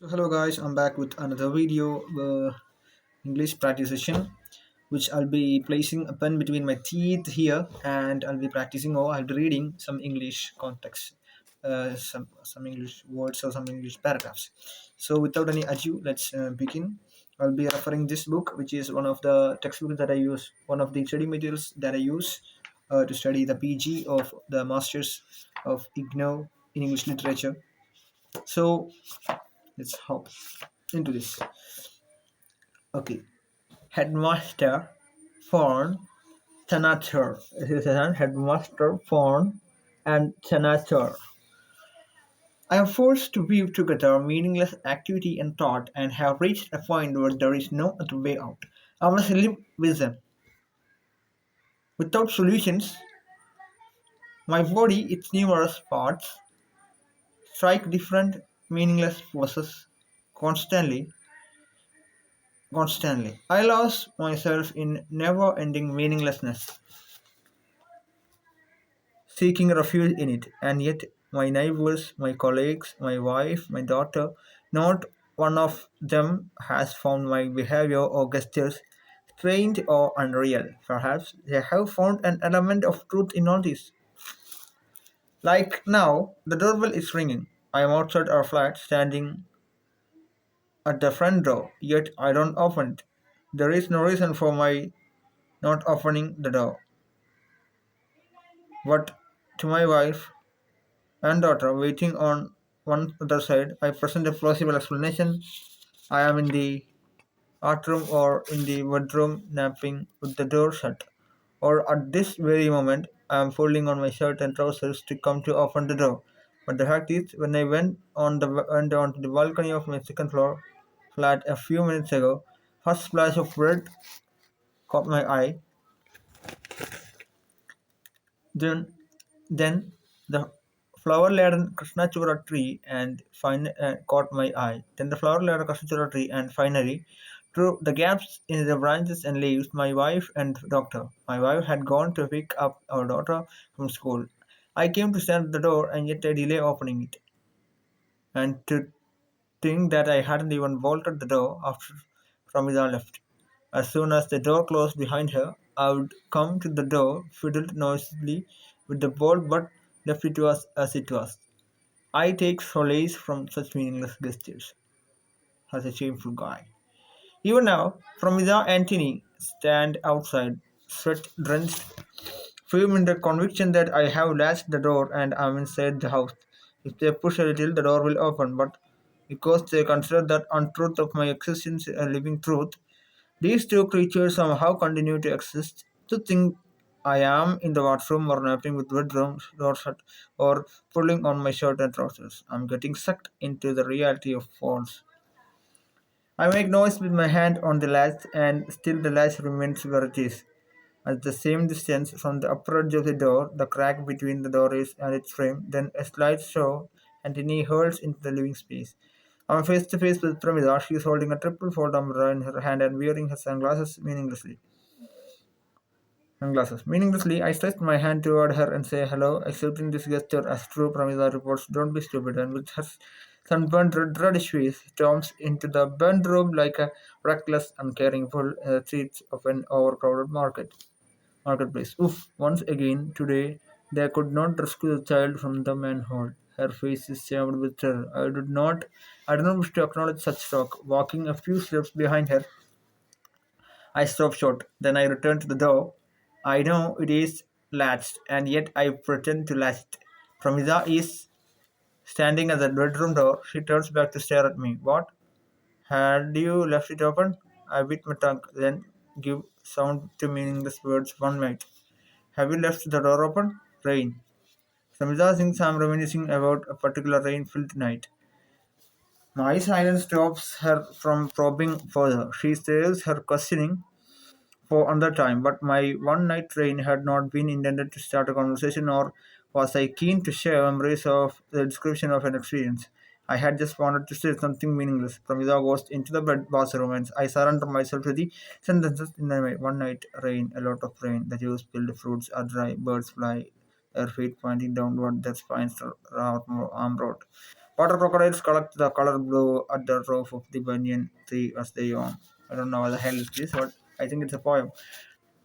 So hello guys, I'm back with another video English practice session, which I'll be placing a pen between my teeth here, and I'll be practicing or I'll be reading some English context, some English words or some English paragraphs. So without any ado, let's begin. I'll be referring this book, which is one of the textbooks that I use, one of the study materials that I use to study the PG of the Masters of IGNO in English Literature. So let's hop into this. Okay. Headmaster Fawn Senator. This is an Headmaster Fawn and Senator. I am forced to weave together meaningless activity and thought and have reached a point where there is no other way out. I must live with them. Without solutions, my body, its numerous parts, strike different meaningless forces constantly. Constantly. I lost myself in never ending meaninglessness, seeking refuge in it, and yet my neighbors, my colleagues, my wife, my daughter, not one of them has found my behavior or gestures strange or unreal. Perhaps they have found an element of truth in all this. Like now, the doorbell is ringing. I am outside our flat, standing at the front door, yet I don't open it. There is no reason for my not opening the door. But to my wife and daughter waiting on one other side, I present a plausible explanation. I am in the art room or in the bedroom napping with the door shut. Or at this very moment, I am folding on my shirt and trousers to come to open the door. But the fact is, when I went onto the balcony of my second floor flat a few minutes ago, first splash of red caught my eye. Then, then the flower-laden Krishnachura tree and caught my eye. Then the flower-laden Krishnachura tree and finally, through the gaps in the branches and leaves, my wife and doctor. My wife had gone to pick up our daughter from school. I came to stand at the door and yet I delay opening it. And to think that I hadn't even bolted the door after Pramida left. As soon as the door closed behind her, I would come to the door, fiddled noisily with the bolt, but left it as it was. I take solace from such meaningless gestures, as a shameful guy. Even now, Pramida Antony stand outside, sweat drenched, firm in the conviction that I have latched the door and am inside the house. If they push a little, the door will open, but because they consider that untruth of my existence a living truth, these two creatures somehow continue to exist. To think I am in the washroom or napping with bedroom door shut or pulling on my shirt and trousers. I'm getting sucked into the reality of false. I make noise with my hand on the latch and still the latch remains where it is. At the same distance from the upper edge of the door, the crack between the door is and its frame, then a slight show, and Anthony hurls into the living space. I'm face to face with Pramida. She is holding a triple fold umbrella in her hand and wearing her sunglasses meaninglessly. Meaninglessly, I stretch my hand toward her and say hello, accepting this gesture as true. Pramida reports, "Don't be stupid," and with her sunburned reddish face, storms into the bedroom like a reckless, uncaring fool in the streets of an overcrowded marketplace. Oof! Once again, today, they could not rescue the child from the manhole. Her face is shamed with terror. I do not wish to acknowledge such talk. Walking a few steps behind her, I stop short. Then I return to the door. I know it is latched, and yet I pretend to latch it. Pramida is standing at the bedroom door. She turns back to stare at me. What? Had you left it open? I bit my tongue, then give sound to meaningless words one might. Have you left the door open? Rain. Samita thinks I'm reminiscing about a particular rain-filled night. My silence stops her from probing further. She saves her questioning for another time, but my one night train had not been intended to start a conversation, nor was I keen to share memories of the description of an experience. I had just wanted to say something meaningless. Pramida goes into the bathroom and I surrender myself to the sentences in the one night rain, a lot of rain, the dew spilled, fruits are dry, birds fly, their feet pointing downward, their spines are arm rot. Water crocodiles collect the color blue at the roof of the banyan tree as they yawn. I don't know what the hell is this, but I think it's a poem.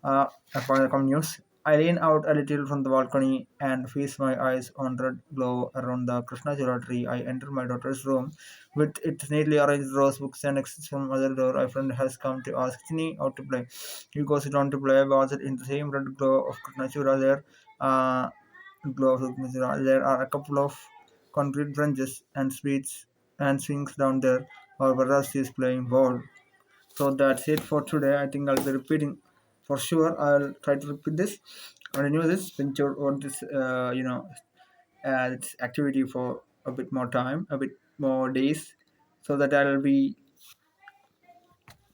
Upon the news, I lean out a little from the balcony and feast my eyes on red glow around the Krishnachura tree. I enter my daughter's room with its neatly arranged rose books and exits from other door. A friend has come to ask me out to play. He goes down to play, was it in the same red glow of Krishnachura there? Glow of Krishnachura. There are a couple of concrete benches and sweets and swings down there, or perhaps he is playing ball. So that's it for today. I think I'll be repeating for sure. I'll try to repeat this, renew this, venture or this, this activity for a bit more time, a bit more days, so that I'll be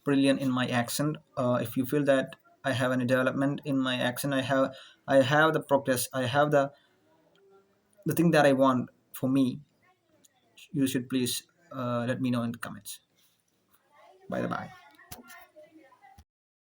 brilliant in my accent. If you feel that I have any development in my accent, I have the progress, I have the thing that I want for me. You should please let me know in the comments. Bye bye.